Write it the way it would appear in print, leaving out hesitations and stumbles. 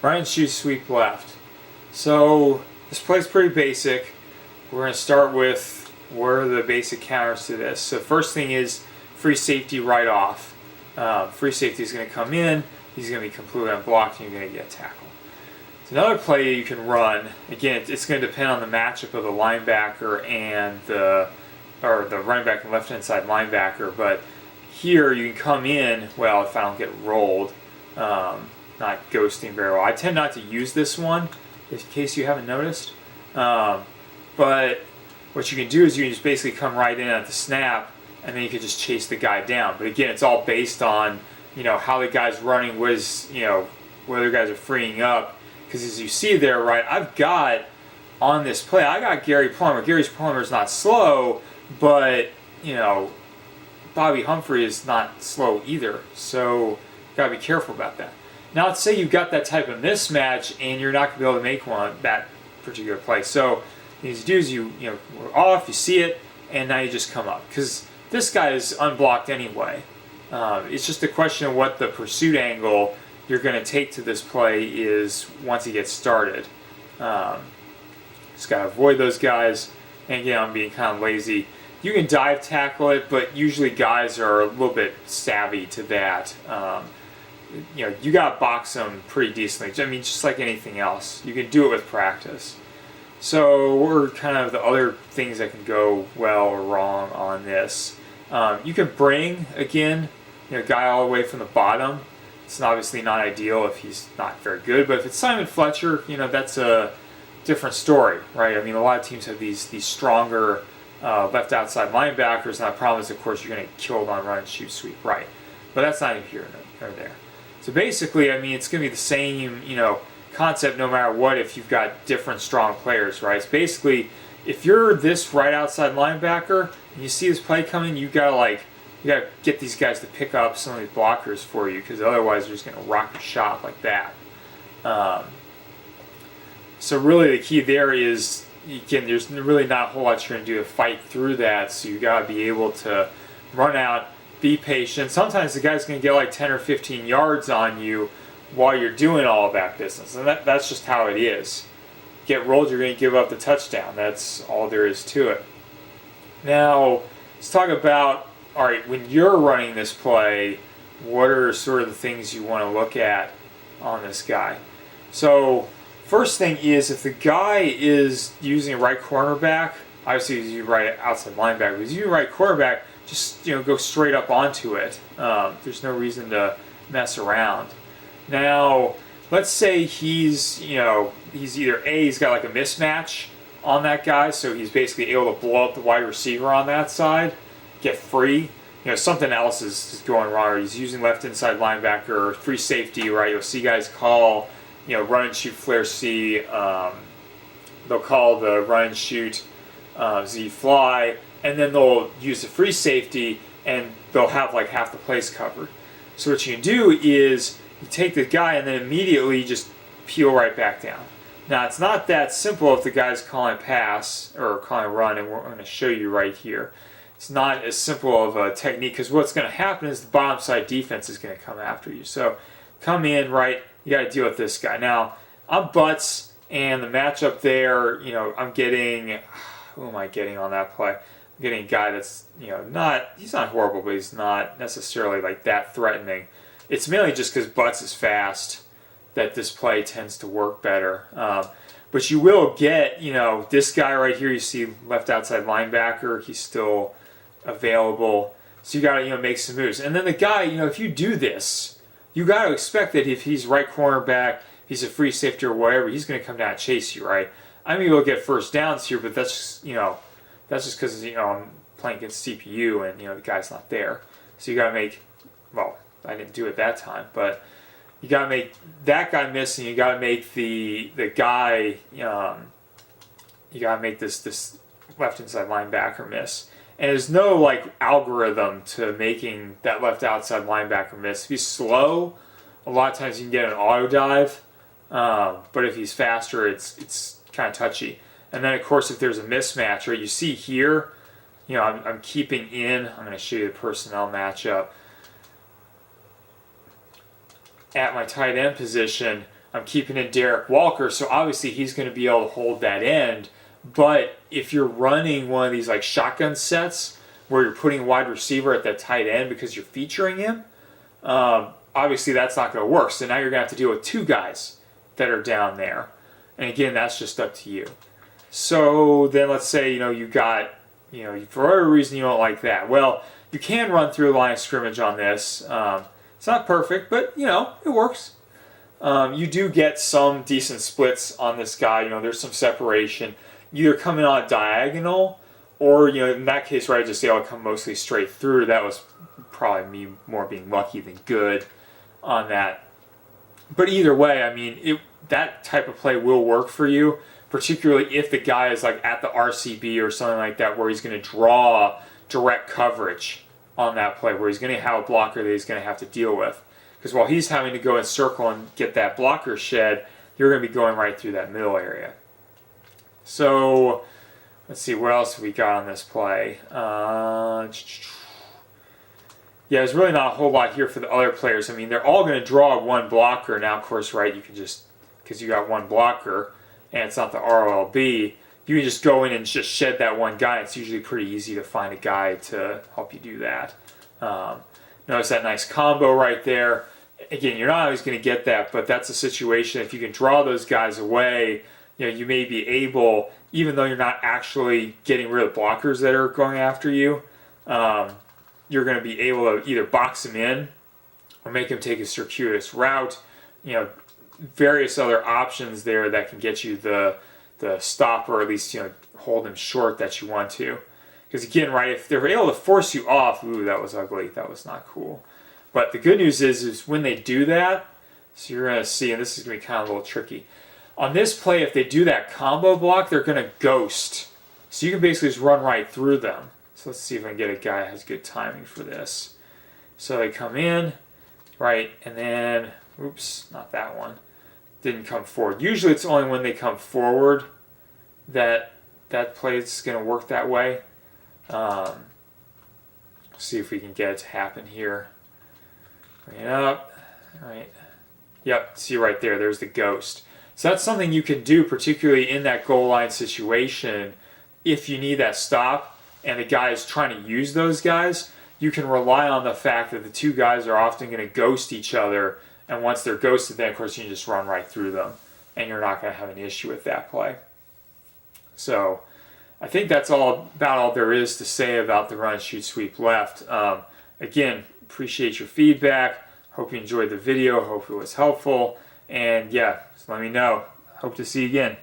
Run and shoot, sweep left. So this play's pretty basic. We're going to start with what are the basic counters to this. So first thing is free safety right off. Free safety is going to come in. He's going to be completely unblocked and you're going to get a tackle. So another play you can run, again, it's going to depend on the matchup of the linebacker and the running back and left-hand side linebacker, but here you can come in, well, if I don't get rolled, not ghosting very well. I tend not to use this one, in case you haven't noticed, but what you can do is you can just basically come right in at the snap, and then you can just chase the guy down. But again, it's all based on, how the guy's running, whether guys are freeing up. Because as you see there, right, I've got, on this play, I got Gary Plummer. Gary Plummer's not slow, but, Bobby Humphrey is not slow either. So, you got to be careful about that. Now, let's say you've got that type of mismatch, and you're not going to be able to make that particular play. So, what you need to do is we're off, you see it, and now you just come up. Because this guy is unblocked anyway. It's just a question of what the pursuit angle you're going to take to this play is once he gets started. Just got to avoid those guys. And again, I'm being kind of lazy. You can dive tackle it, but usually guys are a little bit savvy to that. You got to box them pretty decently. I mean, just like anything else. You can do it with practice. So what are kind of the other things that can go well or wrong on this? You can bring, again, a guy all the way from the bottom. It's obviously not ideal if he's not very good, but if it's Simon Fletcher, that's a different story, right? I mean, a lot of teams have these stronger left outside linebackers, and the problem is, of course, you're going to get killed on run and shoot sweep right. But that's not either here nor there. So basically, I mean, it's going to be the same, concept no matter what if you've got different strong players, right? It's basically, if you're this right outside linebacker and you see this play coming, you got to get these guys to pick up some of these blockers for you, because otherwise they're just going to rock your shot like that. So really the key there is, again, there's really not a whole lot you're going to do to fight through that, so you got to be able to run out, be patient. Sometimes the guy's going to get like 10 or 15 yards on you while you're doing all of that business, and that's just how it is. Get rolled, you're going to give up the touchdown. That's all there is to it. Now, let's talk about, all right, when you're running this play, what are sort of the things you want to look at on this guy? So, first thing is, if the guy is using a right cornerback, obviously he's using right outside linebacker, if he's using right cornerback, just go straight up onto it. There's no reason to mess around. Now, let's say he's either he's got like a mismatch on that guy, so he's basically able to blow up the wide receiver on that side, get free. Something else is going wrong, or he's using left inside linebacker or free safety, right? You'll see guys call, run and shoot flare C. They'll call the run and shoot Z fly, and then they'll use the free safety, and they'll have like half the place covered. So what you can do is you take the guy and then immediately just peel right back down. Now, it's not that simple if the guy's calling pass or calling run, and we're going to show you right here. It's not as simple of a technique, because what's going to happen is the bottom side defense is going to come after you. So come in, right, you got to deal with this guy. Now, I'm Butts, and the matchup there, I'm getting, who am I getting on that play? I'm getting a guy that's, he's not horrible, but he's not necessarily like that threatening. It's mainly just because Butts is fast that this play tends to work better. But you will get, this guy right here, you see left outside linebacker, he's still available. So you got to, make some moves. And then the guy, if you do this, you got to expect that if he's right cornerback, if he's a free safety or whatever, he's going to come down and chase you, right? I mean, you'll get first downs here, but that's just, because, I'm playing against CPU and, the guy's not there. So you got to make, well, I didn't do it that time, but you got to make that guy miss, and you got to make the guy, you got to make this left inside linebacker miss. And there's no like algorithm to making that left outside linebacker miss. If he's slow, a lot of times you can get an auto dive, but if he's faster, it's kind of touchy. And then of course, if there's a mismatch, right, you see here, I'm keeping in. I'm going to show you the personnel matchup. At my tight end position, I'm keeping in Derek Walker, so obviously he's going to be able to hold that end. But if you're running one of these like shotgun sets where you're putting a wide receiver at that tight end because you're featuring him, obviously that's not going to work. So now you're going to have to deal with two guys that are down there. And again, that's just up to you. So then let's say, you got, for whatever reason you don't like that. Well, you can run through a line of scrimmage on this. It's not perfect, but, it works. You do get some decent splits on this guy. There's some separation. Either coming on a diagonal, or, in that case where I just say I'll come mostly straight through. That was probably me more being lucky than good on that. But either way, I mean, that type of play will work for you, particularly if the guy is like at the RCB or something like that, where he's going to draw direct coverage on that play, where he's going to have a blocker that he's going to have to deal with. Because while he's having to go and circle and get that blocker shed, you're going to be going right through that middle area. So, let's see, what else have we got on this play? Yeah, there's really not a whole lot here for the other players. I mean, they're all going to draw one blocker. Now, of course, right, you can just, because you got one blocker, and it's not the ROLB, you can just go in and just shed that one guy. It's usually pretty easy to find a guy to help you do that. Notice that nice combo right there. Again, you're not always going to get that, but that's a situation. If you can draw those guys away, you may be able, even though you're not actually getting rid of blockers that are going after you, you're going to be able to either box them in or make them take a circuitous route. Various other options there that can get you the stop, or at least hold them short that you want to. Because again, right, if they're able to force you off, ooh, that was ugly. That was not cool. But the good news is when they do that, so you're going to see, and this is going to be kind of a little tricky. On this play, if they do that combo block, they're going to ghost. So you can basically just run right through them. So let's see if I can get a guy that has good timing for this. So they come in, right, and then, oops, not that one. Didn't come forward. Usually it's only when they come forward that play is going to work that way. See if we can get it to happen here. Bring it up. All right. Yep, see right there, there's the ghost. So that's something you can do, particularly in that goal line situation. If you need that stop and the guy is trying to use those guys, you can rely on the fact that the two guys are often going to ghost each other. And once they're ghosted, then of course you can just run right through them. And you're not going to have an issue with that play. So I think that's about all there is to say about the run, shoot, sweep left. Again, appreciate your feedback. Hope you enjoyed the video. Hope it was helpful. And yeah, just let me know. Hope to see you again.